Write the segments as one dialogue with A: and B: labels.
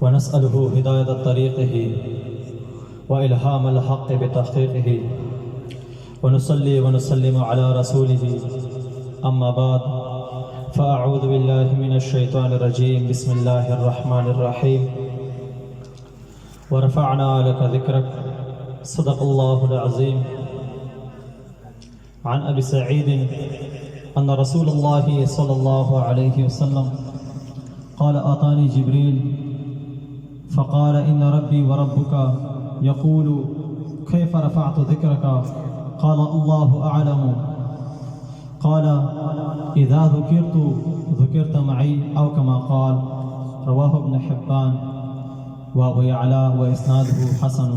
A: ونسأله هداية طريقه وإلهام الحق بتحقيقه ونصلي ونسلم على رسوله أما بعد فأعوذ بالله من الشيطان الرجيم بسم الله الرحمن الرحيم ورفعنا لك ذكرك صدق الله العظيم عن أبي سعيد أن رسول الله صلى الله عليه وسلم قال آتاني جبريل فقال إن ربي وربك يقول كيف رفعت ذكرك قال الله أعلم قال إذا ذكرت معي أو كما قال رواه ابن حبان وابو يعلى وإسناده حسن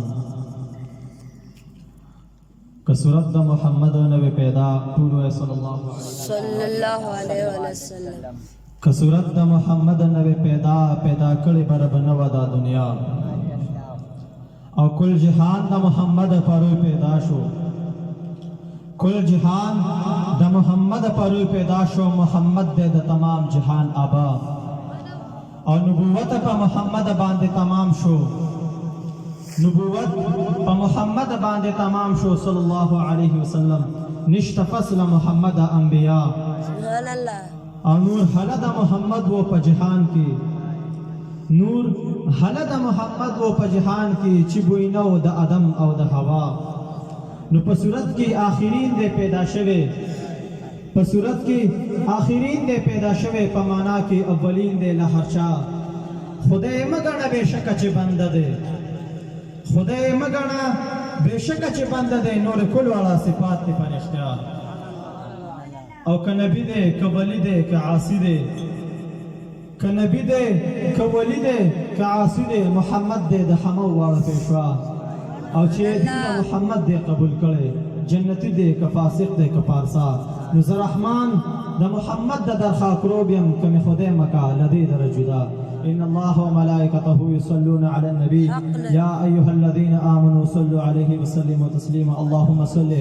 A: كسورت دا محمد نبی پیدا طولو صلی اللہ علیہ وسلم کسورت دا محمد نبی پیدا کړي برب نو دا دنیا او کل جهان دا محمد پروي پیدا شو کل جهان دا محمد پروي پیدا شو محمد دے دا تمام جهان آبا او نبوت پا محمد باندې تمام شو نبوت پا محمد باندې تمام شو صلی اللہ علیہ وسلم نشت فصل محمد انبیاء او نور حلد محمد وہ پا جہان کی نور حلد محمد وہ پا جہان کی چبوینو دا ادم او دا ہوا نو پا صورت کی آخرین دے پیدا شوے پا صورت کی آخرین دے پیدا شوے پا مانا کی اولین دے لہرچا خدای مگنا بے شکا چی بند دے خدای مگنا بے شکا چی بند دے نور کل والا صفات تے پر اختیار او کنبی دے کولی دے کعاسی دے کنبی دے کولی دے کعاسی دے محمد دے دا حمو والا پیشوا او چی دین محمد دے قبول کرے جنتی دے کفاسق دے کپارسا نظر رحمان دا محمد دا درخوا کروبیم کمی خدای مکا لدی در جدا إن الله وملائكته يصلون على النبي يا أيها الذين آمنوا صلوا عليه وسلموا تسليما اللهم صل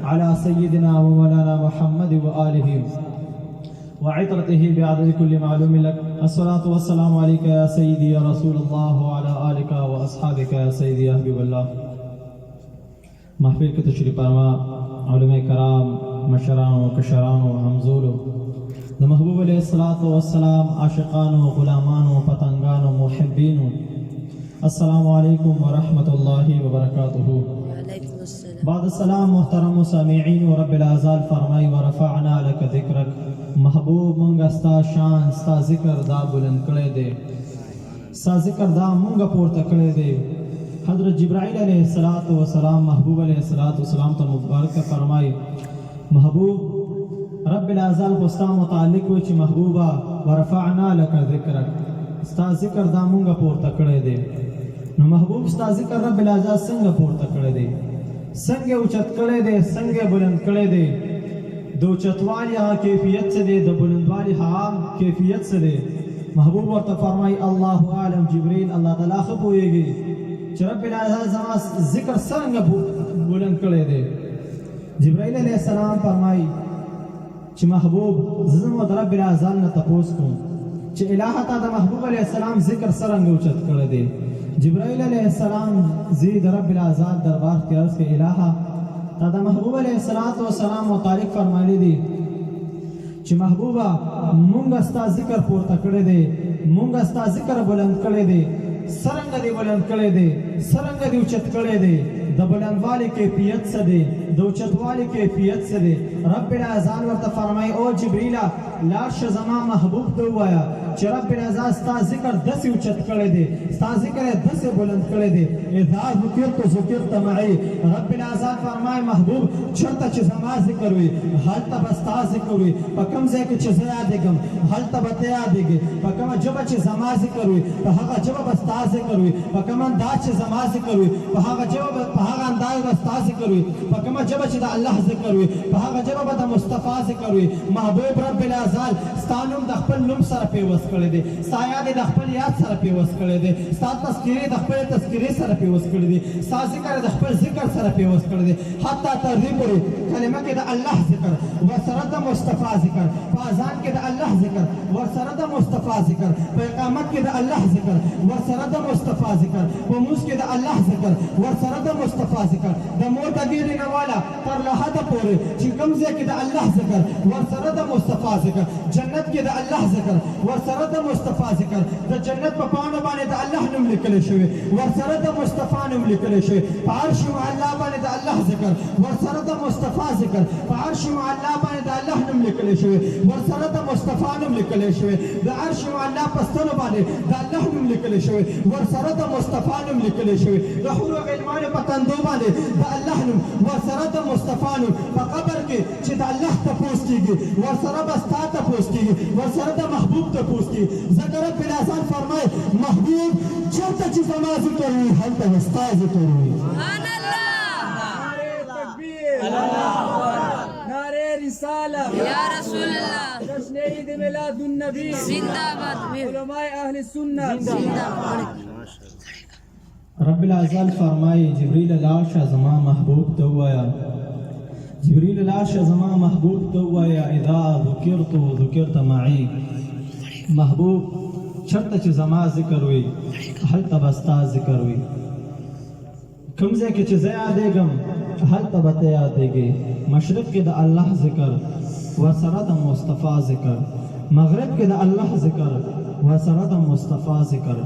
A: على سيدنا ومولانا محمد وآله وعطرته بعدد كل معلوم لك الصلاة والسلام عليك يا سيدي يا رسول الله وعلى آلك وأصحابك يا سيدي يا حبيب الله محفل کے تشریف فرما علماء کرام مشران و کشران و حمزولو دا محبوب علیہ السلام عاشقان و غلامان و پتنگان و محبین السلام علیکم ورحمت اللہ وبرکاتہ بعد السلام محترم سامعین و رب العزال فرمائی ورفعنا لک ذکرک محبوب منگا ستا شان ستا ذکر دا بلند کڑے دے ستا ذکر دا منگا پورتا کڑے دے حضرت جبرائیل علیہ السلام محبوب علیہ السلام تا مبارک فرمائی محبوب رب العزال خستا متعلق ہوئی چی محبوبا ورفعنا لکا ذکرک ستا ذکر دا مونگا پورتا کڑے دے نو محبوب ستا ذکر رب العزال سنگا پورتا کڑے دے سنگے اوچت کڑے دے سنگے بلند کڑے دے دو چتوالی ہاں کیفیت سے دے دو بلندوالی ہاں کیفیت سے دے محبوب ورطا فرمائی اللہ عالم جبریل اللہ تعالیٰ خب ہوئے گی چی رب العزال زمان ذکر سنگا بلند کڑے دے جبرائیل علیہ السلام فرمائی چی محبوب زم و در رب العزال نا تپوس کن چی الہ تا دا محبوب علیہ السلام ذکر سرنگ اوچت کردے جبرائیل علیہ السلام زید رب العزال دربار کی عرض کے الہ تا دا محبوب علیہ السلام متعلق فرمالی دی چی محبوبا مونگا ستا ذکر پورتا کردے مونگا ستا ذکر بلند کردے سرنگ دی بلند کردے سرنگ دی اوچت کردے دا بلندوالی کیفیت سے دے دا اوچتوالی کیفیت سے دے رب العزال ورطا فرمائی او جبریلہ لاش زمان محبوب دو آیا چی رب العزال ستا ذکر دسی اوچت کرے دے ستا ذکر دسی بلند کرے دے اذا ذکرت معی رب العزال فرمائی محبوب چرتا چی زمان ذکر ہوئی حالتا بستا ذکر ہوئی پا کم زیکی چی زیا دیگم حالتا بتیا دیگی پا کم جبا چی زمان ذکر ہوئی پا حقا جبا بستا ذکر ہوئی پا کم انداز چی زمان ذکر ہوئی پا حقا جبا پہاگا انداز بستا ذکر ہوئی پا کم جبا چی دا اللہ ذکر ہوئی پہاگا جبا دا مصطفیٰ ذکر ہوئی محبوب رب العزال ستانم دا خپل نم سر پیوس کرے دے ستا یاد دا خپل یاد سر پیوس کرے دے ستا تذکیری دا خپل تذکیری سر پیوس کرے دے ستا ذکر دا خپل ذکر سر پیوس کرے دے حتی ترغیب ہوئی کلمہ کے دا اللہ ذکر ورسرد دا مصطفیٰ ذکر فازان کے دا اللہ ذکر ورسرد دا مصطفیٰ ذکر
B: په اقامت کې د الله ذکر ورسره د مصطفی ذکر په موږ کې د الله ذکر ورسره د مصطفی ذکر د مور د ګیرې نه والا تر لحده پورې چې کوم ځای کې د الله ذکر ورسره د مصطفی ذکر جنت کې د الله ذکر ورسره د مصطفی ذکر د جنت په پاڼو باندې د الله نوم لیکل شوی ورسره د مصطفی نوم لیکل شوی په عرش معلا باندې د الله ذکر ورسره د مصطفی ذکر په عرش معلا باندې د الله نوم لیکل شوی ورسره د مصطفی نوم لیکل شوی د عرش معلا په ستنو باندې د الله نوم لیکل شوی ورسره د مصطفی نوم لیکل شوی د حور او غلمان په تندو باندې د الله نوم ورسره د مصطفی نوم په قبر کې چې د الله تپوس کیږي ورسره به ستا تپوس کیږي ورسره د محبوب تپوس کیږي ذکر رب العزت فرمای محبوب چرته چې زما ذکر وي هلته به ستا ذکر وي
C: سبحان
D: نعرے رسالت
C: یا رسول اللہ
D: جشن عید میلاد النبی
C: زندہ باد
D: علماء اہل سنت
C: زندہ باد
A: رب العزت فرمایي جبريل لاشه زما محبوب ته وایا جبريل لاشه زما محبوب ته وایا اذا ذکرت معي محبوب چرته چې زما ذکر وي هلته به ستا ذکر وي کوم ځای کې چې زه یادېږم هلته به ته یادېږې مشرق کې د الله ذکر ورسره د مصطفی ذکر مغرب کې د الله ذکر ورسره د مصطفی ذکر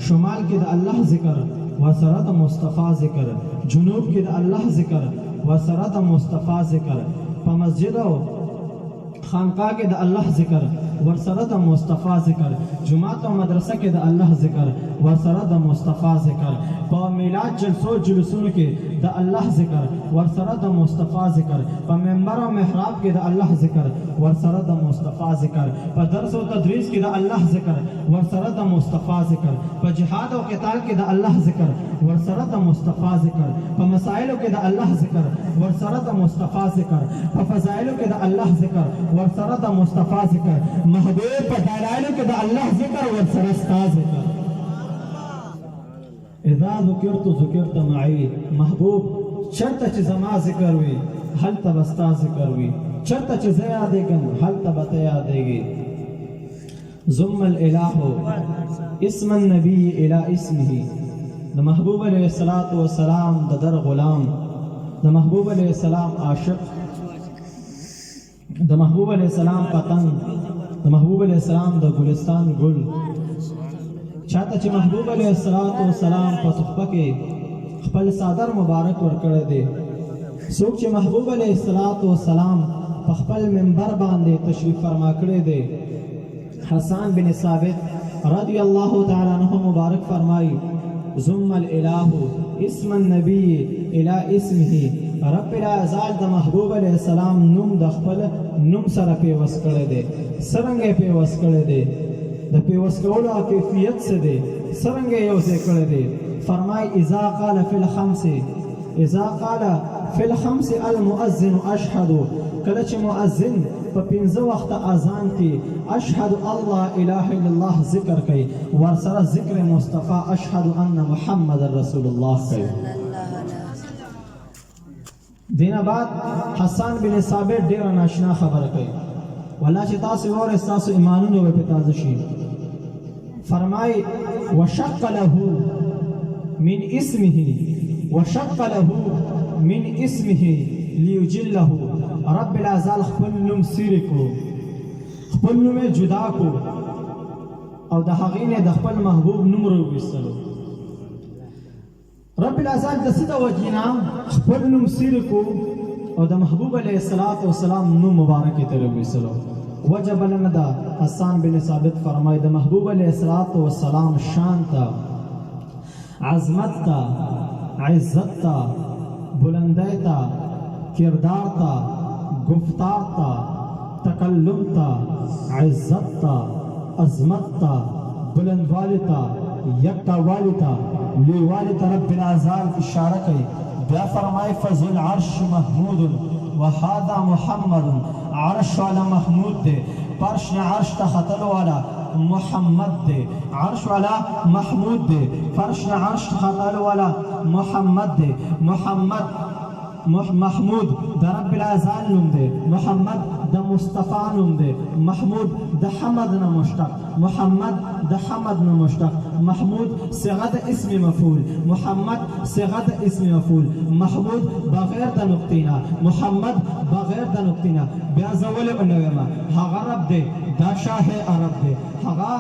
A: شمال کې د الله ذکر ورسره د مصطفی ذکر جنوب کې د الله ذکر ورسره د مصطفی ذکر په مسجد او خانقاه کې د الله ذکر ورسره د مصطفی ذکر جمعات او مدرسه کې د الله ذکر ورسره د مصطفی ذکر په میلاد جلسو جلوسونو کې د الله ذکر ورسره د مصطفی ذکر په منبر او محراب کې د الله ذکر ورسره د مصطفی ذکر په درس او تدریس کې د الله ذکر ورسره د مصطفی ذکر په جهاد او قتال کې د الله ذکر ورسره د مصطفی ذکر په مسائلو کې د الله ذکر ورسره د مصطفی ذکر په فضایلو کې د الله ذکر ورسره د مصطفی ذکر محبوب په دلایلو کې د الله ذکر ورسره ستا ذکر اذا ذکرت معي محبوب چرته چې زما ذکر وي هلته به ستا ذکر وي چرته چې زه یادېږم هلته به ته یادېږې ضم الاله اسم النبي الى اسمه د محبوب علیه السلام د در غلام د محبوب علیه السلام عاشق د محبوب علیه السلام پتنګ د محبوب علیه السلام د ګلستان ګل چاته چې محبوب علیه السلام په تحفه کې خپل صادر مبارک ورکړی دی څوک چې محبوب علیه السلام په خپل منبر باندې تشریف فرما کړی دی حسان بن ثابت رضی الله تعالی عنہ مبارک فرمایي ضم الاله اسم النبي الى اسمه رب العزت د محبوب علیه السلام نوم د خپل نوم سره پیوس کړی دی څرنګه پیوس کړی دی د پیوس کولو کیفیت څه دی څرنګه یو ځای کړی دی فرمای اذا قال في الخمس المؤذن اشهد کله چې مؤذن په پنځه وخت اذان کې اشهد الله اله الا الله ذکر کوي ورسره ذکر مصطفی اشهد ان محمد رسول الله کوي دینه بعد حسان بن ثابت ډیر ناشنا خبره کوي والله چې تاسو ور تاسو ایمانونه په تازه شي فرمای وشق له من اسمه ليجله رب العزال خپل نوم سری کو خپل نوم جدا کو او د هغې نه د خپل محبوب نوم راوویستلو رب العزال د څه د وجې نه خپل نوم سری کو او د محبوب علیه السلام نوم مبارک یې ته راوویستلو وجه بله نه ده حسان بن ثابت فرمایي د محبوب علیه السلام شان ته عظمت ته عزت ته بلندی ته کردار ته گفتار ته تکلم ته عزت ته عظمت ته بلندوالی ته یکتاوالی ته لویوالی ته رب العزال اشاره کوي بیا فرمای فذو العرش محمود وهذا محمد عرش والا محمود دے فرش نے عرش تا خطل والا محمد دے عرش والا محمود دے فرش نے عرش تا خطل والا محمد دے محمد محمود دا رب العزال نم دے محمد د مصطفی نوم دی محمود د حمد نه مشتق محمد د حمد نه مشتق محمود صيغه د اسم مفعول محمد صيغه د اسم مفعول محمود بغیر د نقطینا محمد بغیر د نقطینا بیا زول انوما هغه رب دی دا شاه عرب دی هغه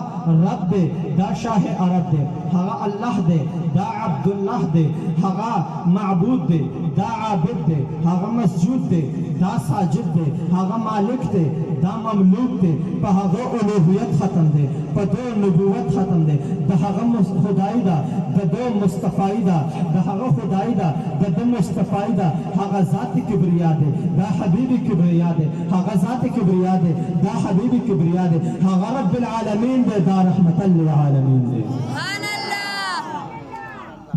A: رب دی دا شاه عرب دی هغه الله دی دا عبد الله دی هغه معبود دی دا عابد دی هغه مسجود دی دا ساجد دی هغه مالک دی دا مملوک دی په هغه الوهیت ختم دی په دو نبوت ختم دی د هغه خدای دا د دو مصطفی دا د هغه خدای دا د دو مصطفی دا هغه ذات کبریا دی دا حبیب کبریا دی هغه ذات کبریا دی دا حبیب کبریا دی هغه رب العالمین دی دا رحمت للعالمین دی
C: سبحان الله.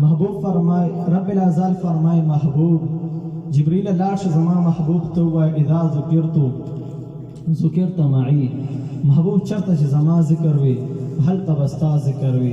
A: محبوب فرمای رب العزال فرمای محبوب جبريل لاش زما محبوب تو اذا ذکرت معي محبوب چرته چې زما ذکر وي هل تبستا ذکر وي